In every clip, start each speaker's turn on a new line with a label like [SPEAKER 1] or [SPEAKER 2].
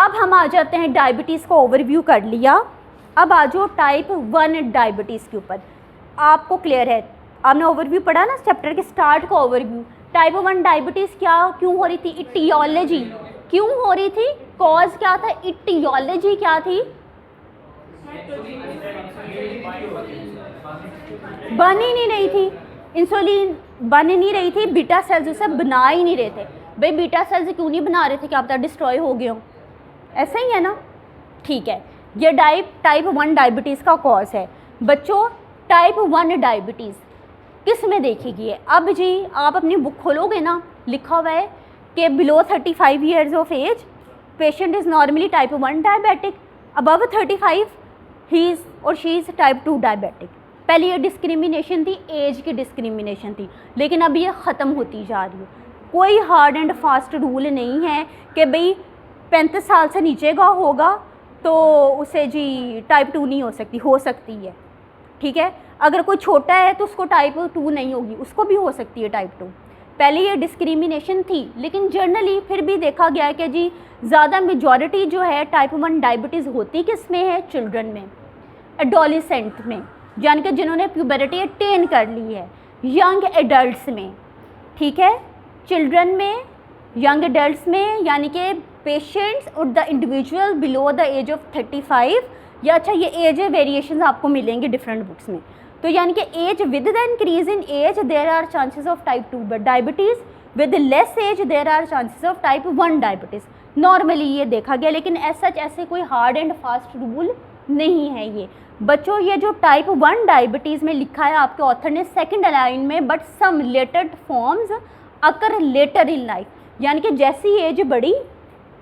[SPEAKER 1] अब हम आ जाते हैं, डायबिटीज़ को ओवरव्यू कर लिया, अब आ जाओ टाइप 1 डायबिटीज़ के ऊपर। आपको क्लियर है, आपने ओवरव्यू पढ़ा ना चैप्टर के स्टार्ट को ओवरव्यू। टाइप 1 डायबिटीज़ क्या क्यों हो रही थी, इटियोलॉजी क्यों हो रही थी, कॉज क्या था, इटियोलॉजी क्या थी, बन ही नहीं रही थी, इंसुलिन बन ही नहीं रही थी, बीटा सेल्स उसे बना ही नहीं रहे थे। भाई बीटा सेल्स क्यों नहीं बना रहे थे, क्या पता डिस्ट्रॉय हो गए हो, ऐसा ही है ना। ठीक है, ये टाइप 1 डायबिटीज़ का कॉज है। बच्चों टाइप 1 डायबिटीज़ किस में देखेगी है, अब जी आप अपनी बुक खोलोगे ना, लिखा हुआ है कि below 35 years of as patient is normally type 1 diabetic, above 35 he is और शी इज़ टाइप 2 डायबिटिक। पहले ये डिस्क्रिमिनेशन थी, एज की डिस्क्रिमिनेशन थी, लेकिन अब ये ख़त्म होती जा रही है। कोई हार्ड एंड फास्ट रूल नहीं है कि भाई 35 साल से नीचे का होगा तो उसे जी टाइप 2 नहीं हो सकती है। ठीक है, अगर कोई छोटा है तो उसको टाइप 2 नहीं होगी, उसको भी हो सकती है टाइप 2। पहले ये डिस्क्रिमिनेशन थी, लेकिन जनरली फिर भी देखा गया है कि जी ज़्यादा मेजॉरिटी जो है टाइप 1 डायबिटीज़ होती किस में है, चिल्ड्रन में, एडोलिसेंट में, यानी कि जिन्होंने प्यूबरिटी अटेन कर ली है, यंग एडल्ट्स में। ठीक है, चिल्ड्रन में, यंग एडल्ट्स में, यानी कि पेशेंट्स और the individual below the age of 35, या अच्छा ये एज वेरिएशंस आपको मिलेंगे डिफरेंट बुक्स में। तो यानी कि age with the increase in age there are chances of type 2 diabetes, with less age there are chances of type 1 diabetes. Normally ये देखा गया, लेकिन ऐसे कोई हार्ड एंड फास्ट रूल नहीं है ये। बच्चों ये जो टाइप 1 डायबिटीज़ में लिखा है आपके ऑथर ने सेकंड लाइन में, but some related forms occur later in life, यानी कि जैसी एज बढ़ी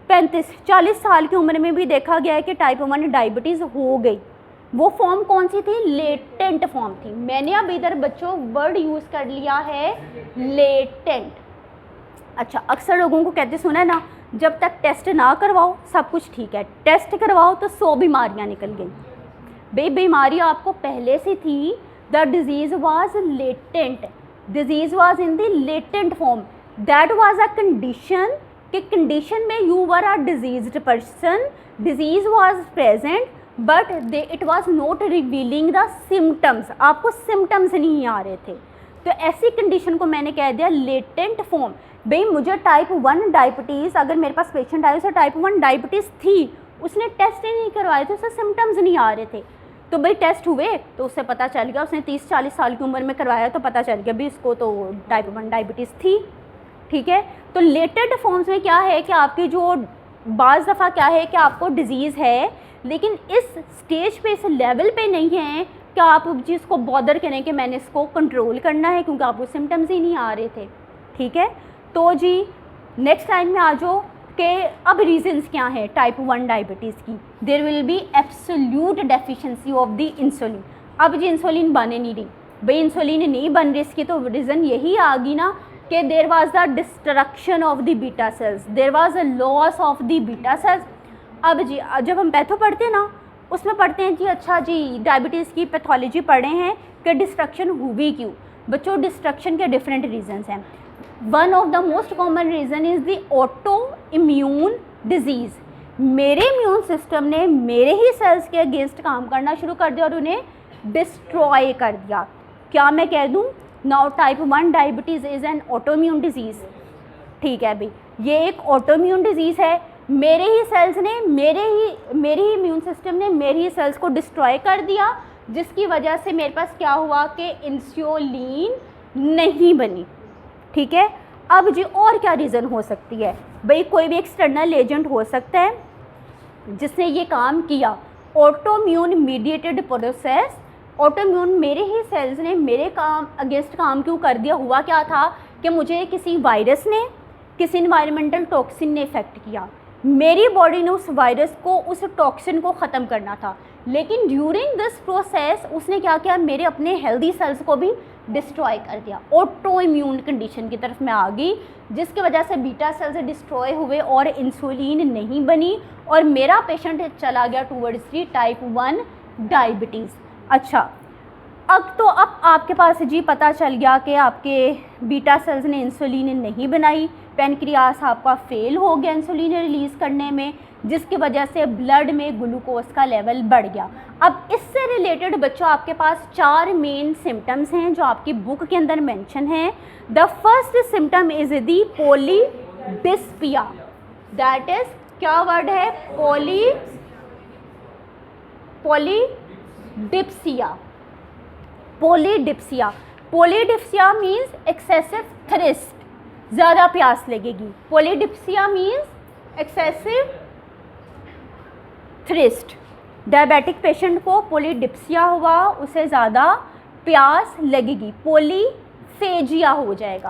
[SPEAKER 1] 35-40 साल की उम्र में भी देखा गया है कि टाइप 1 डायबिटीज़ हो गई। वो फॉर्म कौन सी थी, लेटेंट फॉर्म थी। मैंने अब इधर बच्चों वर्ड यूज़ कर लिया है लेटेंट। अच्छा, अक्सर लोगों को कहते सुना है ना, जब तक टेस्ट ना करवाओ सब कुछ ठीक है, टेस्ट करवाओ तो 100 बीमारियाँ निकल गई। भाई बीमारी आपको पहले से थी, the disease was latent, disease was in the latent form, that was a condition कि कंडीशन में you were a diseased person, disease was present but it was not revealing the symptoms, आपको सिम्टम्स नहीं आ रहे थे, तो ऐसी condition को मैंने कह दिया लेटेंट फॉर्म। भाई मुझे टाइप 1 डायबिटीज़, अगर मेरे पास पेशेंट आए उसे टाइप 1 डायबिटीज़ थी, उसने टेस्ट ही नहीं करवाए थे, उसे सिम्टम्स नहीं आ रहे थे, तो भाई टेस्ट हुए तो उससे पता चल गया, उसने 30-40 साल की उम्र में करवाया तो पता चल गया भी इसको तो टाइप 1 डायबिटीज़ थी। ठीक है, तो लेटेंट फॉर्म्स में क्या है कि आपकी जो बाज़ दफ़ा क्या है कि आपको डिज़ीज़ है, लेकिन इस स्टेज पे, इस लेवल पे नहीं है कि आप जिसको बॉदर करें कि मैंने इसको कंट्रोल करना है, क्योंकि आपको सिम्टम्स ही नहीं आ रहे थे। ठीक है, तो जी नेक्स्ट लाइन में आ जाओ कि अब रीजंस क्या हैं टाइप 1 डायबिटीज़ की। There will be absolute deficiency of the insulin. अब जी इंसुलिन बने नहीं रही, भाई इंसुलिन नहीं बन रही, इसकी तो रीज़न यही आ गई ना कि there was the destruction of the beta cells, there was a loss of the beta cells. अब जी जब हम पैथो पढ़ते हैं ना, उसमें पढ़ते हैं कि अच्छा जी डायबिटीज़ की पैथोलॉजी पढ़े हैं कि डिस्ट्रक्शन हुई क्यों। बच्चों डिस्ट्रक्शन के डिफरेंट रीजंस हैं। One of the most common reason is the auto immune disease. मेरे इम्यून सिस्टम ने मेरे ही सेल्स के अगेंस्ट काम करना शुरू कर दिया और उन्हें डिस्ट्रॉय कर दिया। क्या मैं कह दूँ, now type 1 diabetes is an autoimmune disease. ठीक है भाई, ये एक ऑटोइम्यून डिजीज़ है, मेरे ही सेल्स ने, मेरे ही इम्यून सिस्टम ने मेरे ही सेल्स को डिस्ट्रॉय कर दिया, जिसकी वजह से मेरे पास क्या हुआ कि इंसुलिन नहीं बनी। ठीक है, अब जी और क्या रीज़न हो सकती है, भाई कोई भी एक्सटर्नल एजेंट हो सकता है जिसने ये काम किया। ऑटोइम्यून मीडिएटेड प्रोसेस, ऑटोइम्यून मेरे ही सेल्स ने मेरे काम अगेंस्ट काम क्यों कर दिया। हुआ क्या था कि मुझे किसी वायरस ने, किसी इन्वायरमेंटल टॉक्सिन ने इफ़ेक्ट किया, मेरी बॉडी ने उस वायरस को, उस टॉक्सिन को ख़त्म करना था, लेकिन ड्यूरिंग दिस प्रोसेस उसने क्या किया, मेरे अपने हेल्दी सेल्स को भी डिस्ट्रॉय कर दिया। ऑटो इम्यून कंडीशन की तरफ मैं आ गई, जिसकी वजह से बीटा सेल्स डिस्ट्रॉय हुए और इंसुलिन नहीं बनी और मेरा पेशेंट चला गया टूवर्ड्स दी टाइप 1 डायबिटीज़। अच्छा, अब आपके पास जी पता चल गया कि आपके बीटा सेल्स ने इंसुलिन नहीं बनाई, पेनक्रियास आपका फेल हो गया इंसुलिन रिलीज़ करने में, जिसकी वजह से ब्लड में ग्लूकोज का लेवल बढ़ गया। अब इससे रिलेटेड बच्चों आपके पास 4 मेन सिम्टम्स हैं जो आपकी बुक के अंदर मेंशन हैं। The first symptom is the polydipsia, that is क्या वर्ड है, पोलीडिप्सिया। पोलीडिप्सिया, पोलीडिप्सिया मीन्स एक्सेसिव थ्रिस्ट, ज़्यादा प्यास लगेगी। पोलीडिप्सिया मीन्स एक्सेसिव थ्रिस्ट। डायबिटिक पेशेंट को पोलीडिप्सिया हुआ, उसे ज़्यादा प्यास लगेगी, पोलीफेजिया हो जाएगा।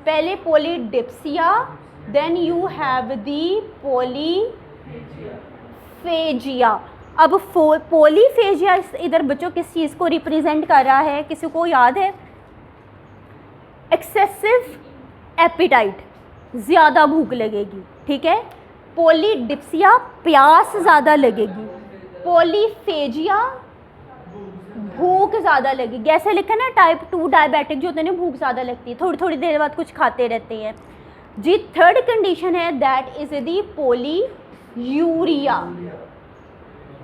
[SPEAKER 1] पहले पोलीडिप्सिया, देन यू हैव दी पोलीफेजिया। अब पोलीफेजिया इधर बच्चों किस चीज़ को रिप्रेजेंट कर रहा है, किसी को याद है? एक्सेसिव एपिटाइट, ज़्यादा भूख लगेगी, ठीक है। पोलीडिप्सिया प्यास ज़्यादा लगेगी, पोलीफेजिया भूख ज़्यादा लगेगी। ऐसे लिखा ना, टाइप 2 डायबिटिक जो होते हैं भूख ज़्यादा लगती है, थोड़ी थोड़ी देर बाद कुछ खाते रहते हैं जी। थर्ड कंडीशन है that is the polyuria.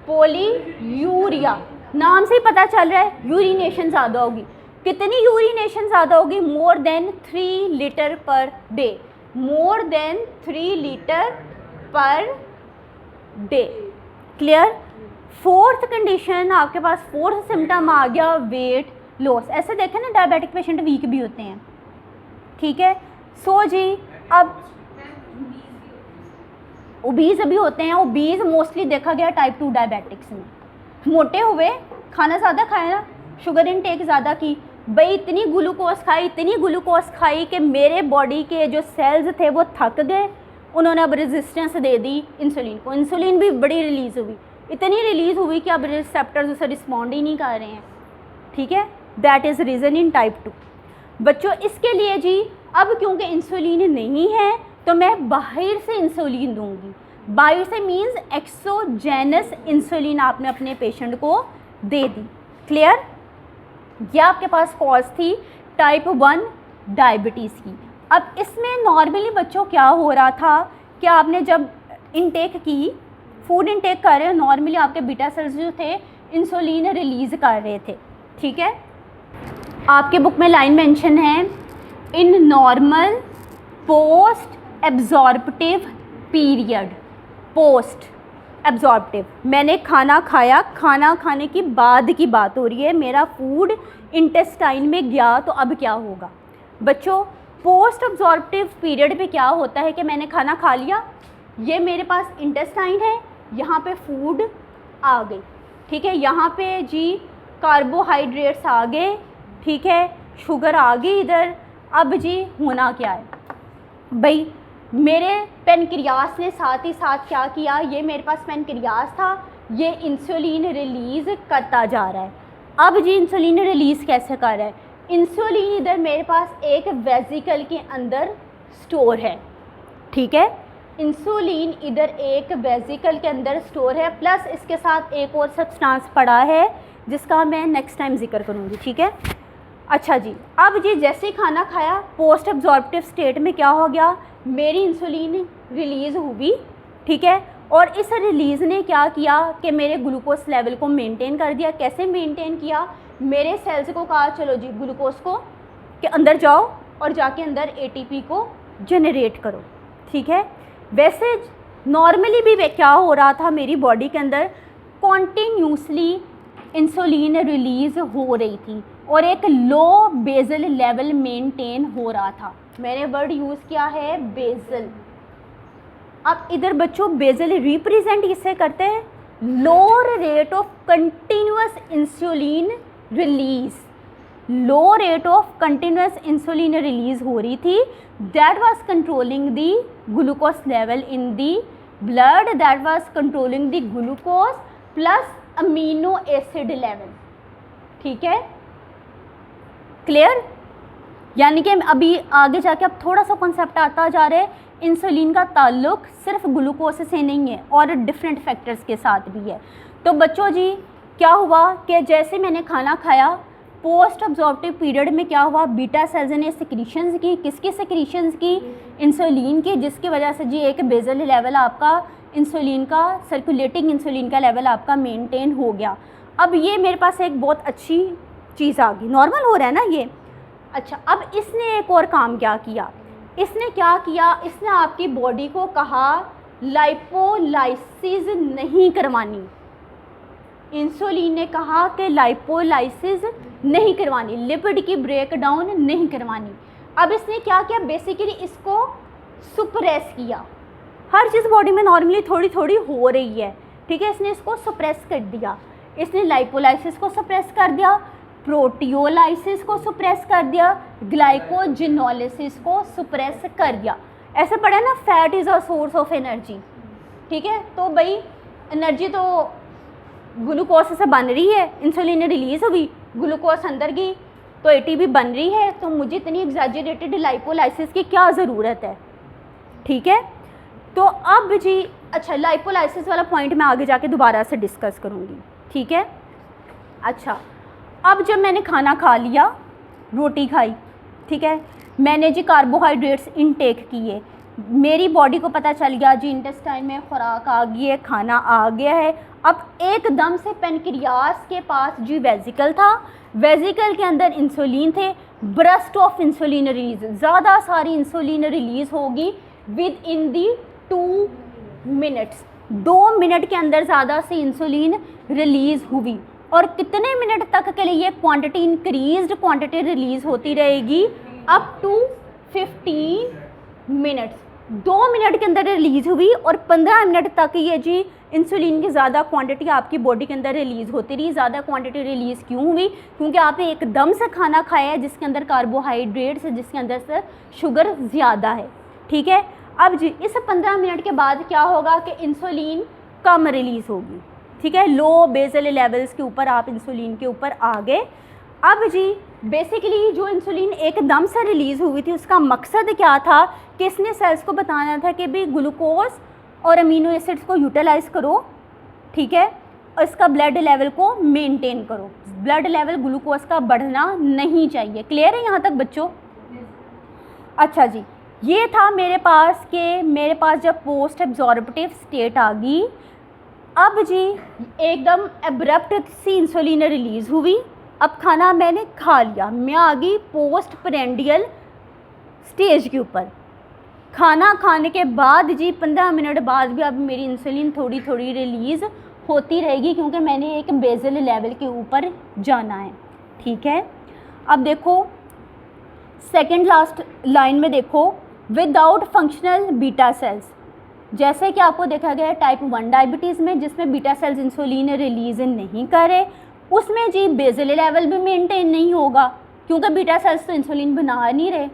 [SPEAKER 1] Polyuria नाम से ही पता चल रहा है यूरिनेशन ज़्यादा होगी। कितनी यूरिनेशन ज़्यादा होगी? More than 3 litre per day, more than 3 litre per day. Clear? Fourth condition आपके पास, फोर्थ सिम्टम आ गया वेट लॉस। ऐसे देखें ना डायबिटिक पेशेंट वीक भी होते हैं, ठीक है। सो जी अब ओबीज भी होते हैं। ओबीज मोस्टली देखा गया टाइप 2 डायबिटिक्स में, मोटे हुए, खाना ज़्यादा खाया ना, शुगर इनटेक ज़्यादा की, भाई इतनी ग्लूकोज खाई, इतनी ग्लूकोज खाई कि मेरे बॉडी के जो सेल्स थे वो थक गए, उन्होंने अब रेजिस्टेंस दे दी इंसुलिन को। इंसुलिन भी बड़ी रिलीज़ हुई, इतनी रिलीज़ हुई कि अब रिसेप्टर्स उसे रिस्पॉन्ड ही नहीं कर रहे हैं, ठीक है। That is reason in type 2। बच्चों इसके लिए जी अब क्योंकि इंसुलिन नहीं है तो मैं बाहर से इंसुलिन दूंगी। बाहर से मीन्स एक्सोजेनस इंसुलिन आपने अपने पेशेंट को दे दी। क्लियर? यह आपके पास कॉज थी टाइप 1 डायबिटीज़ की। अब इसमें नॉर्मली बच्चों क्या हो रहा था कि आपने जब इनटेक की, फूड इनटेक कर रहे हो, नॉर्मली आपके बीटा सेल्स जो थे इंसुलिन रिलीज़ कर रहे थे, ठीक है। आपके बुक में लाइन मेंशन है, in normal post absorptive period. Post absorptive, मैंने खाना खाया, खाना खाने की बाद की बात हो रही है, मेरा फूड इंटेस्टाइन में गया तो अब क्या होगा बच्चों? पोस्ट एब्जॉर्प्टिव पीरियड पे क्या होता है कि मैंने खाना खा लिया, ये मेरे पास इंटेस्टाइन है, यहाँ पे फूड आ गई, ठीक है, यहाँ पे जी कार्बोहाइड्रेट्स आ गए, ठीक है, शुगर आ गई इधर। अब जी होना क्या है भाई, मेरे पेनक्रियास ने साथ ही साथ क्या किया, ये मेरे पास पेनक्रियास था, ये इंसुलिन रिलीज़ करता जा रहा है। अब जी इंसुलिन रिलीज़ कैसे कर रहा है? इंसुलिन इधर मेरे पास एक वेसिकल के अंदर स्टोर है, ठीक है, इंसुलिन इधर एक वेसिकल के अंदर स्टोर है, प्लस इसके साथ एक और सब्सटेंस पड़ा है जिसका मैं नेक्स्ट टाइम जिक्र करूँगी, ठीक है। अच्छा जी, अब जी जैसे ही खाना खाया, पोस्ट एब्जॉर्प्टिव स्टेट में क्या हो गया, मेरी इंसुलिन रिलीज़ हुई, ठीक है, और इस रिलीज़ ने क्या किया कि मेरे ग्लूकोज लेवल को मेंटेन कर दिया। कैसे मेंटेन किया? मेरे सेल्स को कहा चलो जी ग्लूकोज को के अंदर जाओ और जाके अंदर एटीपी को जनरेट करो, ठीक है। वैसे नॉर्मली भी क्या हो रहा था, मेरी बॉडी के अंदर कॉन्टीन्यूसली इंसुलिन रिलीज़ हो रही थी और एक लो बेजल लेवल मेंटेन हो रहा था। मैंने वर्ड यूज़ किया है बेजल। अब इधर बच्चों बेजल रिप्रेजेंट किससे करते हैं? Lower rate of continuous insulin release. Low rate of continuous insulin release हो रही थी, that was controlling the glucose level in the blood, that was controlling the glucose plus amino acid level, ठीक है। Clear? यानी कि अभी आगे जाके अब थोड़ा सा कॉन्सेप्ट आता जा रहा है, इंसुलिन का ताल्लुक सिर्फ ग्लूकोज से नहीं है और डिफरेंट फैक्टर्स के साथ भी है। तो बच्चों जी क्या हुआ कि जैसे मैंने खाना खाया, पोस्ट अब्जॉर्प्टिव पीरियड में क्या हुआ, बीटा सेल्स ने सिक्रीशंस की, किसकी सिक्रीशंस की, इंसुलिन की, जिसकी वजह से जी एक बेसल लेवल आपका इंसुलिन का, सर्कुलेटिंग इंसुलिन का लेवल आपका मेंटेन हो गया। अब ये मेरे पास एक बहुत अच्छी चीज़ आ गई, नॉर्मल हो रहा है ना ये। अच्छा, अब इसने एक और काम क्या किया, इसने क्या किया, इसने आपकी बॉडी को कहा लाइपोलाइसिस नहीं करवानी। इंसुलिन ने कहा कि लाइपोलाइसिस नहीं करवानी, लिपिड की ब्रेकडाउन नहीं करवानी। अब इसने क्या किया, बेसिकली इसको सुप्रेस किया। हर चीज़ बॉडी में नॉर्मली थोड़ी थोड़ी हो रही है, ठीक है, इसने इसको सुप्रेस कर दिया। इसने लाइपोलाइसिस को सुप्रेस कर दिया, प्रोटियोलाइसिस को सुप्रेस कर दिया, ग्लाइकोजिनोलिसिस को सुप्रेस कर दिया। ऐसे पढ़ा ना, fat is a source of energy, ठीक है। तो भाई एनर्जी तो ग्लूकोज से बन रही है, इंसुलिन रिलीज़ हुई, ग्लूकोज अंदर गई तो एटीपी बन रही है, तो मुझे इतनी एग्जैजरेटेड लाइपोलाइसिस की क्या ज़रूरत है, ठीक है। तो अब जी अच्छा, लाइपोलाइसिस वाला पॉइंट मैं आगे जाके दोबारा से डिस्कस करूँगी, ठीक है। अच्छा, अब जब मैंने खाना खा लिया, रोटी खाई, ठीक है, मैंने जी कार्बोहाइड्रेट्स इनटेक किए, मेरी बॉडी को पता चल गया जी इंटेस्टाइन में खुराक आ गई है, खाना आ गया है। अब एकदम से पेनक्रियास के पास जी वेजिकल था, वेजिकल के अंदर इंसुलिन थे, ब्रस्ट ऑफ इंसुलिन रिलीज, ज़्यादा सारी इंसुलिन रिलीज़ होगी with in the 2 minutes, 2 minute के अंदर ज़्यादा से इंसुलिन रिलीज़ हुई। और कितने मिनट तक के लिए ये क्वांटिटी, इंक्रीज्ड क्वांटिटी रिलीज़ होती रहेगी, अप टू 15 मिनट्स। 2 मिनट के अंदर रिलीज़ हुई और 15 मिनट तक ये जी इंसुलिन की ज़्यादा क्वांटिटी आपकी बॉडी के अंदर रिलीज़ होती रही। ज़्यादा क्वांटिटी रिलीज़ क्यों हुई, क्योंकि आपने एकदम से खाना खाया है जिसके अंदर कार्बोहाइड्रेट्स, जिसके अंदर से शुगर ज़्यादा है, ठीक है। अब जी इस 15 मिनट के बाद क्या होगा कि इंसुलिन कम रिलीज़ होगी, ठीक है, लो बेसल लेवल्स के ऊपर आप इंसुलिन के ऊपर आ गए। अब जी बेसिकली जो इंसुलिन एकदम से रिलीज़ हुई थी उसका मकसद क्या था कि इसने सेल्स को बताना था कि भाई ग्लूकोज और अमीनो एसिड्स को यूटिलाइज़ करो, ठीक है, और इसका ब्लड लेवल को मेंटेन करो। ब्लड लेवल ग्लूकोज का बढ़ना नहीं चाहिए। क्लियर है यहाँ तक बच्चों? अच्छा जी, ये था मेरे पास जब पोस्ट एब्जॉर्प्टिव स्टेट आ गई। अब जी एकदम एब्रप्ट सी इंसुलिन रिलीज़ हुई, अब खाना मैंने खा लिया, मैं आ गई पोस्ट प्रेंडियल स्टेज के ऊपर। खाना खाने के बाद जी 15 मिनट बाद भी अब मेरी इंसुलिन थोड़ी थोड़ी रिलीज़ होती रहेगी, क्योंकि मैंने एक बेसल लेवल के ऊपर जाना है, ठीक है। अब देखो सेकंड लास्ट लाइन में देखो, विदाउट फंक्शनल बीटा सेल्स, जैसे कि आपको देखा गया है टाइप 1 डायबिटीज़ में जिसमें बीटा सेल्स इंसुलिन रिलीज़ नहीं करे, उसमें जी बेसल लेवल भी मेंटेन नहीं होगा, क्योंकि बीटा सेल्स तो इंसुलिन बना नहीं रहे।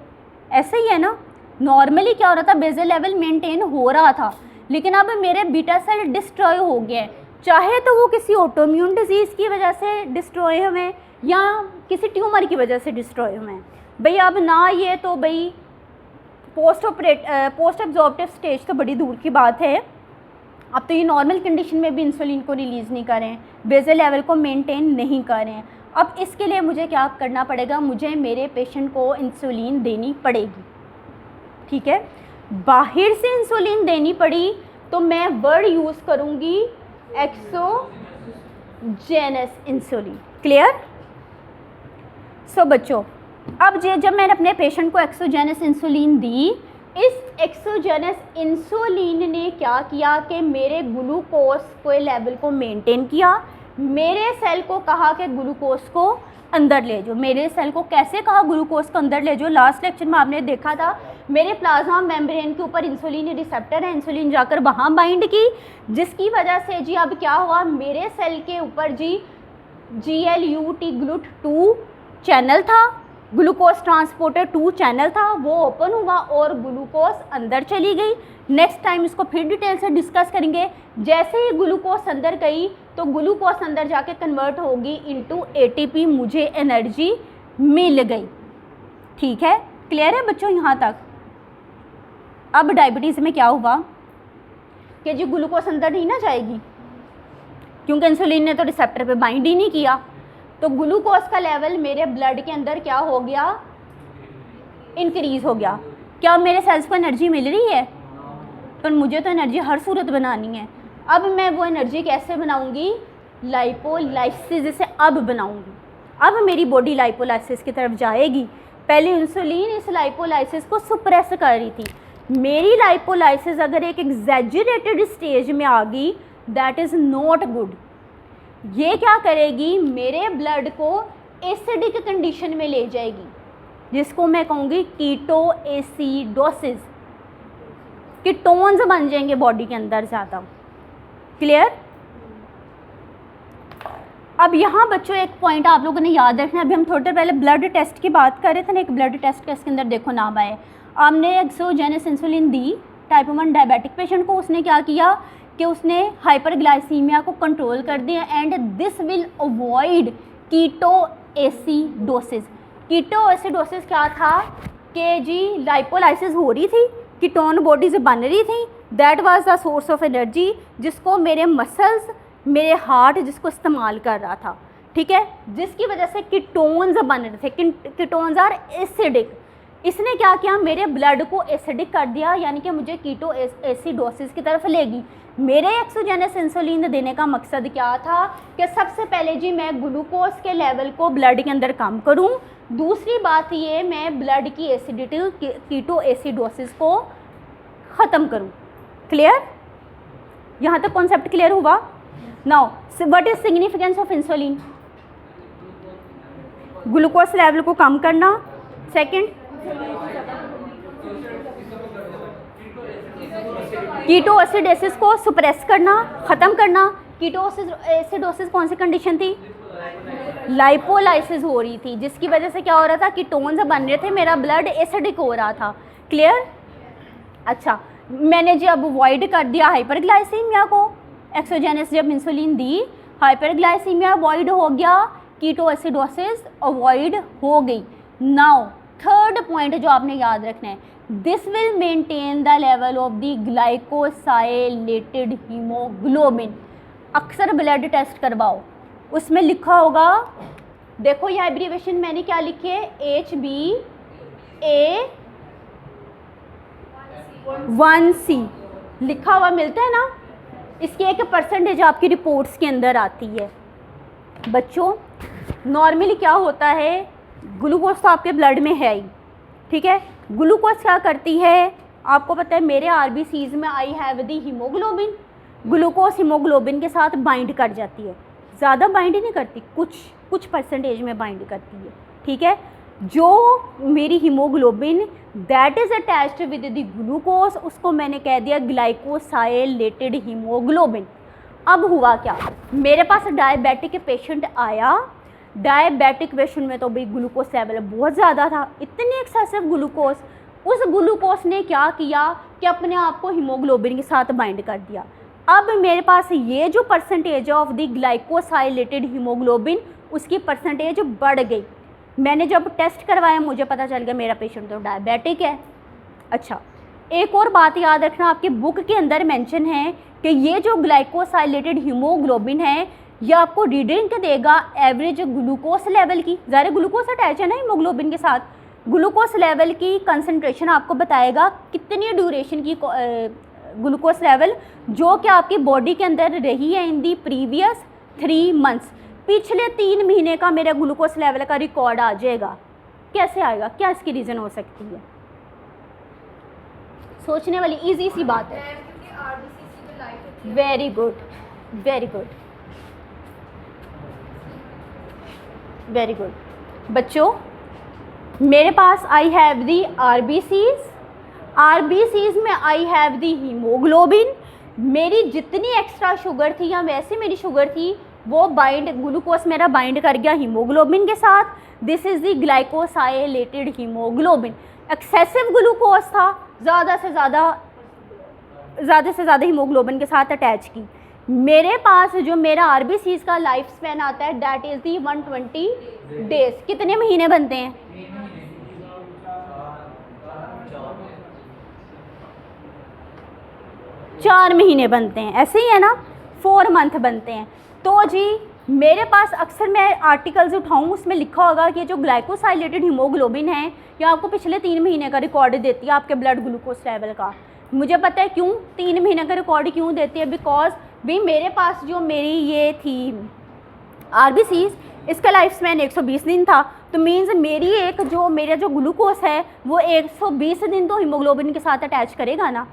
[SPEAKER 1] ऐसे ही है ना, नॉर्मली क्या हो रहा था, बेसल लेवल मेंटेन हो रहा था, लेकिन अब मेरे बीटा सेल डिस्ट्रॉय हो गए हैं, चाहे तो वो किसी ऑटोइम्यून डिजीज़ की वजह से डिस्ट्रॉय हुए या किसी ट्यूमर की वजह से डिस्ट्रॉय हुए हैं। भाई अब ना ये तो भाई पोस्ट एब्जॉर्प्टिव स्टेज तो बड़ी दूर की बात है, अब तो ये नॉर्मल कंडीशन में भी इंसुलिन को रिलीज़ नहीं कर रहे हैं, बेसल लेवल को मेंटेन नहीं कर रहे हैं। अब इसके लिए मुझे क्या करना पड़ेगा, मुझे मेरे पेशेंट को इंसुलिन देनी पड़ेगी, ठीक है। बाहर से इंसुलिन देनी पड़ी तो मैं वर्ड यूज़ करूँगी एक्सोजेनस इंसुलिन। क्लियर? सो बच्चों, अब जब मैंने अपने पेशेंट को एक्सोजेनस इंसुलिन दी, इस एक्सोजेनस इंसुलिन ने क्या किया कि मेरे ग्लूकोज के लेवल को मेंटेन किया, मेरे सेल को कहा कि ग्लूकोज को अंदर ले जाओ। मेरे सेल को कैसे कहा ग्लूकोज को अंदर ले जाओ? लास्ट लेक्चर में आपने देखा था मेरे प्लाज्मा मेम्ब्रेन के ऊपर इंसुलिन रिसेप्टर है, इंसुलिन जाकर वहाँ बाइंड की, जिसकी वजह से जी अब क्या हुआ, मेरे सेल के ऊपर जी GLUT GLUT2 चैनल था, ग्लूकोज ट्रांसपोर्टर 2 चैनल था, वो ओपन हुआ और ग्लूकोज अंदर चली गई। नेक्स्ट टाइम इसको फिर डिटेल से डिस्कस करेंगे। जैसे ही ग्लूकोज अंदर गई तो ग्लूकोज अंदर जाके कन्वर्ट होगी इनटू ATP, मुझे एनर्जी मिल गई, ठीक है। क्लियर है बच्चों यहाँ तक? अब डायबिटीज़ में क्या हुआ कि जी ग्लूकोज अंदर नहीं ना जाएगी, क्योंकि इंसुलिन ने तो रिसेप्टर पे बाइंड ही नहीं किया, तो ग्लूकोज का लेवल मेरे ब्लड के अंदर क्या हो गया, इंक्रीज हो गया। क्या मेरे सेल्स को एनर्जी मिल रही है? पर मुझे तो एनर्जी हर सूरत बनानी है। अब मैं वो एनर्जी कैसे बनाऊंगी? लाइपोलाइसिस से अब बनाऊंगी। अब मेरी बॉडी लाइपोलाइसिस की तरफ जाएगी। पहले इंसुलिन इस लाइपोलाइसिस को सुप्रेस कर रही थी। मेरी लाइपोलाइसिस अगर एक एग्जैजरेटेड स्टेज में आ गई, दैट इज़ नॉट गुड। ये क्या करेगी? मेरे ब्लड को एसिडिक कंडीशन में ले जाएगी, जिसको मैं कहूँगी कीटो एसिडोसिस। कीटोन्स बन जाएंगे बॉडी के अंदर ज़्यादा। क्लियर? अब यहाँ बच्चों एक पॉइंट आप लोगों ने याद रखना है। अभी हम थोड़ी देर पहले ब्लड टेस्ट की बात कर रहे थे ना, एक ब्लड टेस्ट के अंदर देखो नाम आए, आपने एक्सोजेनस इंसुलिन दी टाइप 1 डायबिटिक पेशेंट को। उसने क्या किया कि उसने हाइपरग्लाइसीमिया को कंट्रोल कर दिया and this will avoid ketoacidosis. Ketoacidosis क्या था कि जी लाइपोलाइसिस हो रही थी, कीटोन बॉडीज बन रही थी, that was the source of energy जिसको मेरे मसल्स, मेरे हार्ट जिसको इस्तेमाल कर रहा था। ठीक है, जिसकी वजह से कीटोन्स बन रहे थे। Ketones are acidic. इसने क्या किया? मेरे ब्लड को एसिडिक कर दिया, यानी कि मुझे कीटो एसिडोसिस की तरफ लेगी। मेरे एक्सोजेनस इंसुलिन देने का मकसद क्या था कि सबसे पहले जी मैं ग्लूकोज के लेवल को ब्लड के अंदर कम करूं। दूसरी बात ये, मैं ब्लड की एसिडिटी कीटो एसिडोसिस को ख़त्म करूं। क्लियर? यहाँ तक कॉन्सेप्ट क्लियर हुआ? Now what is significance of insulin? Glucose level को कम करना। सेकंड, कीटो एसिडोसिस को सुप्रेस करना, ख़त्म करना। कीटो एसिडोसिस कौन सी कंडीशन थी? लाइपोलाइसिस हो रही थी, जिसकी वजह से क्या हो रहा था? कीटोन्स बन रहे थे, मेरा ब्लड एसिडिक हो रहा था। क्लियर? अच्छा, मैंने जी अब अवॉइड कर दिया हाइपरग्लाइसीमिया को। एक्सोजेनस जब इंसुलिन दी, हाइपरग्लाइसीमिया अवॉइड हो गया, कीटो एसिडोसिस अवॉइड हो गई। नाउ थर्ड पॉइंट जो आपने याद रखना है, this will maintain the level of the glycosylated haemoglobin. अक्सर ब्लड टेस्ट करवाओ, उसमें लिखा होगा, देखो यह एब्रीवेशन मैंने क्या लिखी है, HbA1c लिखा हुआ मिलता है ना। इसकी एक परसेंटेज आपकी रिपोर्ट्स के अंदर आती है। बच्चों नॉर्मली क्या होता है, ग्लूकोज तो आपके ब्लड में है ही, ठीक है। ग्लूकोज क्या करती है आपको पता है, मेरे आरबीसीज में I have the haemoglobin. Glucose haemoglobin के साथ बाइंड कर जाती है, ज़्यादा बाइंड ही नहीं करती, कुछ परसेंटेज में बाइंड करती है, ठीक है। जो मेरी haemoglobin that is attached with the glucose, उसको मैंने कह दिया ग्लाइकोसाइलेटेड हीमोग्लोबिन। अब हुआ क्या, मेरे पास डायबिटिक पेशेंट आया, डायबिटिक पेशेंट में तो भाई ग्लूकोज लेवल बहुत ज़्यादा था, इतनी एक्सेसिव ग्लूकोज। उस ग्लूकोज ने क्या किया कि अपने आप को हीमोग्लोबिन के साथ बाइंड कर दिया। अब मेरे पास ये जो percentage of the glycosylated haemoglobin, उसकी परसेंटेज बढ़ गई। मैंने जब टेस्ट करवाया मुझे पता चल गया मेरा पेशेंट तो डायबिटिक है। अच्छा, एक और बात याद रखना, आपके बुक के अंदर मेंशन है कि ये जो ग्लाइकोसाइलेटेड हीमोग्लोबिन है ये आपको रीडिंग देगा एवरेज ग्लूकोज लेवल की। ज़ाहिर ग्लूकोज अटैच है ना हीमोग्लोबिन के साथ, ग्लूकोज लेवल की कंसंट्रेशन आपको बताएगा कितनी ड्यूरेशन की ग्लूकोज लेवल जो कि आपकी बॉडी के अंदर रही है इन दी प्रीवियस 3 मंथ्स। पिछले 3 महीने का मेरा ग्लूकोज लेवल का रिकॉर्ड आ जाएगा। कैसे आएगा, क्या इसकी रीज़न हो सकती है? सोचने वाली इजी सी बात है। Very good, very good, very good. बच्चों मेरे पास I have the RBCs, RBCs में आई हैव दी हीमोग्लोबिन। मेरी जितनी एक्स्ट्रा शुगर थी या वैसे मेरी शुगर थी वो बाइंड, ग्लूकोज मेरा बाइंड कर गया हीमोग्लोबिन के साथ। This is the glycosylated haemoglobin. Excessive glucose था, ज़्यादा से ज़्यादा हीमोग्लोबिन के साथ अटैच की। मेरे पास जो मेरा आरबीसीज का लाइफ स्पैन आता है दैट इज़ दी 120 डेज। कितने महीने बनते हैं? 4 महीने बनते हैं, ऐसे ही है ना, 4 मंथ बनते हैं। तो जी मेरे पास अक्सर मैं आर्टिकल्स उठाऊँ उसमें लिखा होगा कि जो ग्लाइकोसाइलेटेड हीमोग्लोबिन है ये आपको पिछले 3 महीने का रिकॉर्ड देती है आपके ब्लड ग्लूकोज लेवल का। मुझे पता है क्यों 3 महीने का रिकॉर्ड क्यों देती है, बिकॉज भी मेरे पास जो मेरी ये थी आरबीसीज इसका लाइफ स्पैन 120 दिन था, तो मीन्स मेरी एक जो मेरा जो ग्लूकोज है वो 120 दिन तो हीमोग्लोबिन के साथ अटैच करेगा ना,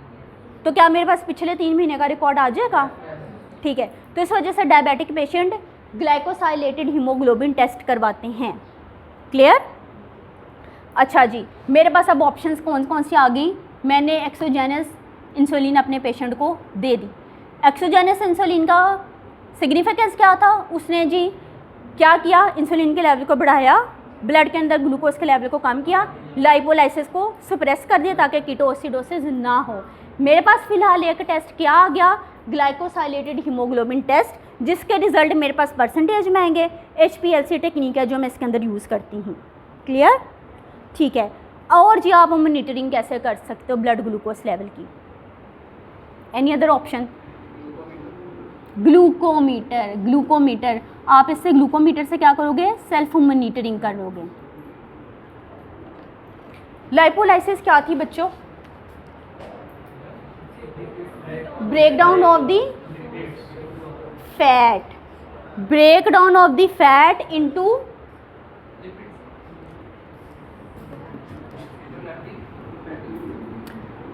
[SPEAKER 1] तो क्या मेरे पास पिछले 3 महीने का रिकॉर्ड आ जाएगा? ठीक है, तो इस वजह से diabetic patient glycosylated haemoglobin test करवाते हैं। क्लियर? अच्छा जी, मेरे पास अब ऑप्शंस कौन कौन सी आ गई। मैंने एक्सोजेनस इंसुलिन अपने पेशेंट को दे दी। एक्सोजेनस इंसुलिन का सिग्निफिकेंस क्या था? उसने जी क्या किया, इंसुलिन के लेवल को बढ़ाया, ब्लड के अंदर ग्लूकोज के लेवल को कम किया, लाइपोलाइसिस को सुप्रेस कर दिया ताकि कीटोएसिडोसिस ना हो। मेरे पास फ़िलहाल एक टेस्ट क्या आ गया, ग्लाइकोसाइलेटेड हीमोग्लोबिन टेस्ट, जिसके रिज़ल्ट मेरे पास परसेंटेज में आएंगे। HPLC टेक्निक है जो मैं इसके अंदर यूज़ करती हूँ। क्लियर? ठीक है। और जी आप मॉनिटरिंग कैसे कर सकते हो ब्लड ग्लूकोज लेवल की? Any other option? Glucometer. Glucometer, आप इससे ग्लूकोमीटर से क्या करोगे? सेल्फ मॉनिटरिंग करोगे। लाइपोलाइसिस क्या थी बच्चों? Breakdown of the fat, breakdown of the fat into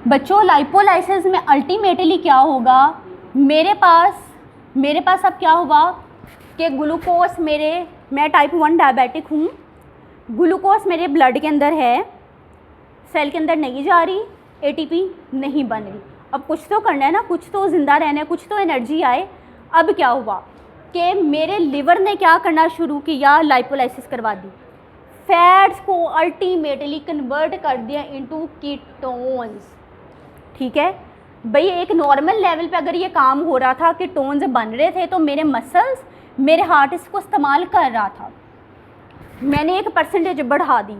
[SPEAKER 1] बच्चों लाइपोलाइसिस में अल्टीमेटली क्या होगा, मेरे पास अब क्या हुआ कि ग्लूकोज मैं टाइप 1 डायबिटिक हूँ, ग्लूकोज मेरे ब्लड के अंदर है, सेल के अंदर नहीं जा रही, ATP नहीं बन रही। अब कुछ तो करना है ना, कुछ तो ज़िंदा रहना है, कुछ तो एनर्जी आए। अब क्या हुआ कि मेरे लिवर ने क्या करना शुरू किया, लाइपोलाइसिस करवा दी, फैट्स को अल्टीमेटली कन्वर्ट कर दिया इनटू कीटोन्स। ठीक है भाई, एक नॉर्मल लेवल पे अगर ये काम हो रहा था, कीटोन्स बन रहे थे, तो मेरे मसल्स, मेरे हार्ट इसको इस्तेमाल कर रहा था। मैंने एक परसेंटेज बढ़ा दी,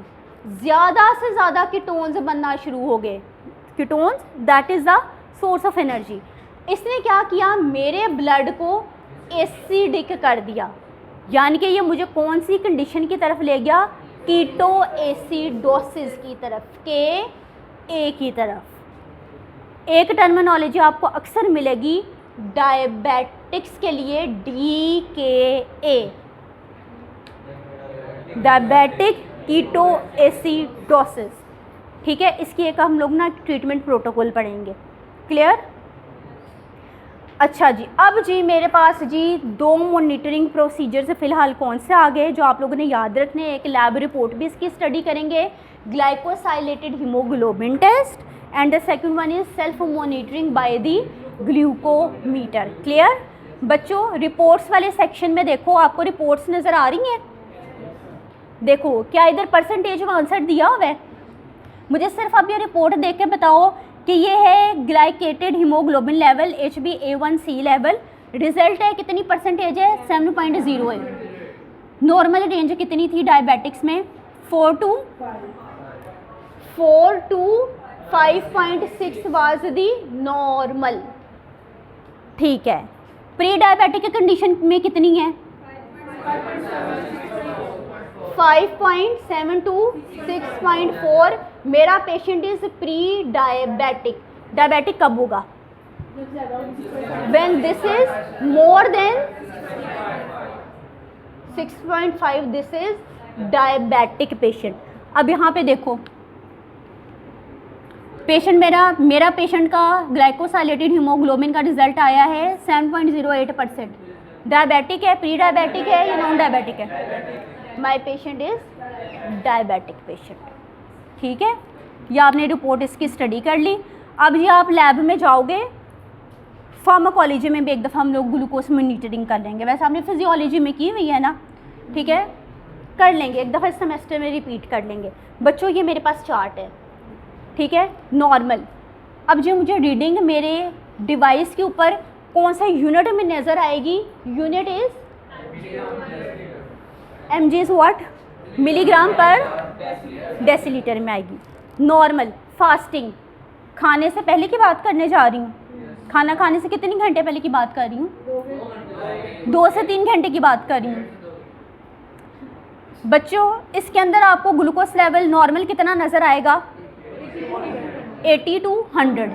[SPEAKER 1] ज़्यादा से ज़्यादा कीटोन्स बनना शुरू हो गए। Ketones that is the source of energy. इसने क्या किया, मेरे ब्लड को एसिडिक कर दिया, यानी कि ये मुझे कौन सी कंडीशन की तरफ ले गया, कीटो एसिडोसिस की तरफ, KA की तरफ। एक टर्मिनोलॉजी आपको अक्सर मिलेगी डायबिटिक्स के लिए, DKA, डायबिटिक कीटो एसिडोसिस। ठीक है, इसकी एक हम लोग ना ट्रीटमेंट प्रोटोकॉल पढ़ेंगे। क्लियर? अच्छा जी, अब जी मेरे पास जी 2 मॉनिटरिंग प्रोसीजर्स फ़िलहाल कौन से आ गए जो आप लोगों ने याद रखने। एक लैब रिपोर्ट भी इसकी स्टडी करेंगे, glycosylated haemoglobin test, and the second one is self monitoring by the glucometer. Clear? बच्चों रिपोर्ट्स वाले सेक्शन में देखो, आपको रिपोर्ट्स नज़र आ रही हैं? देखो क्या इधर परसेंटेज में आंसर दिया हुआ है? मुझे सिर्फ आप ये रिपोर्ट देख के बताओ कि ये है glycated haemoglobin level HbA1c level, result है कितनी परसेंटेज है, 7.0 है। नॉर्मल रेंज कितनी थी डायबिटिक्स में, 4 to 5.6 वाज दी नॉर्मल। ठीक है, प्री डायबिटिक की कंडीशन में कितनी है, 5.7 to 6.4। मेरा patient is pre diabetic. Diabetic कब होगा, when this is more than 6.5, this is diabetic patient. अब यहाँ पे देखो पेशेंट मेरा पेशेंट का ग्लाइकोसाइलेटेड हीमोग्लोबिन का रिजल्ट आया है 7.08%। डायबिटिक है, प्री डायबिटिक है या नॉन डायबिटिक है? My patient is diabetic patient. ठीक है, या आपने रिपोर्ट इसकी स्टडी कर ली। अब ये आप लैब में जाओगे, फार्माकोलॉजी में भी एक दफ़ा हम लोग ग्लूकोज मॉनिटरिंग कर लेंगे, वैसे आपने फिजियोलॉजी में की हुई है ना, ठीक है, कर लेंगे एक दफ़ा, इस सेमेस्टर में रिपीट कर लेंगे। बच्चों ये मेरे पास चार्ट है, ठीक है, नॉर्मल। अब जो मुझे रीडिंग मेरे डिवाइस के ऊपर कौन सा यूनिट में नज़र आएगी, unit is mg is what, milligram पर डेसीलीटर में आएगी। नॉर्मल फास्टिंग, खाने से पहले की बात करने जा रही हूँ, खाना खाने से कितने घंटे पहले की बात कर रही हूँ? 2 से 3 घंटे की बात कर रही हूँ। बच्चों, इसके अंदर आपको ग्लूकोज लेवल नॉर्मल कितना नज़र आएगा? 80 to 100,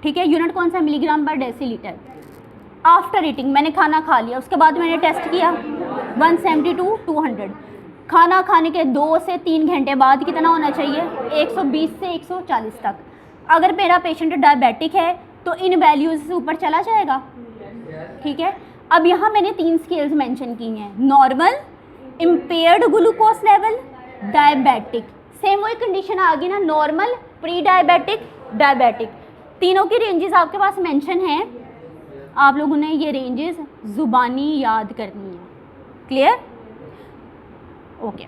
[SPEAKER 1] ठीक है। यूनिट कौन सा? मिलीग्राम पर डेसीलीटर। आफ्टर ईटिंग, मैंने खाना खा लिया, उसके बाद मैंने टेस्ट किया 170 to 200। खाना खाने के 2 से 3 घंटे बाद कितना होना चाहिए? 120 से 140 तक। अगर मेरा पेशेंट डायबिटिक है तो इन वैल्यूज़ से ऊपर चला जाएगा, ठीक है। अब यहाँ मैंने 3 स्केल्स मेंशन की हैं, normal, impaired glucose level, diabetic. Same वही कंडीशन आ गई ना, नॉर्मल, प्री डायबिटिक, डायबिटिक। तीनों की रेंजेस आपके पास मेंशन हैं, आप लोगों ने ये रेंजेस ज़ुबानी याद करनी है। क्लियर? ओके।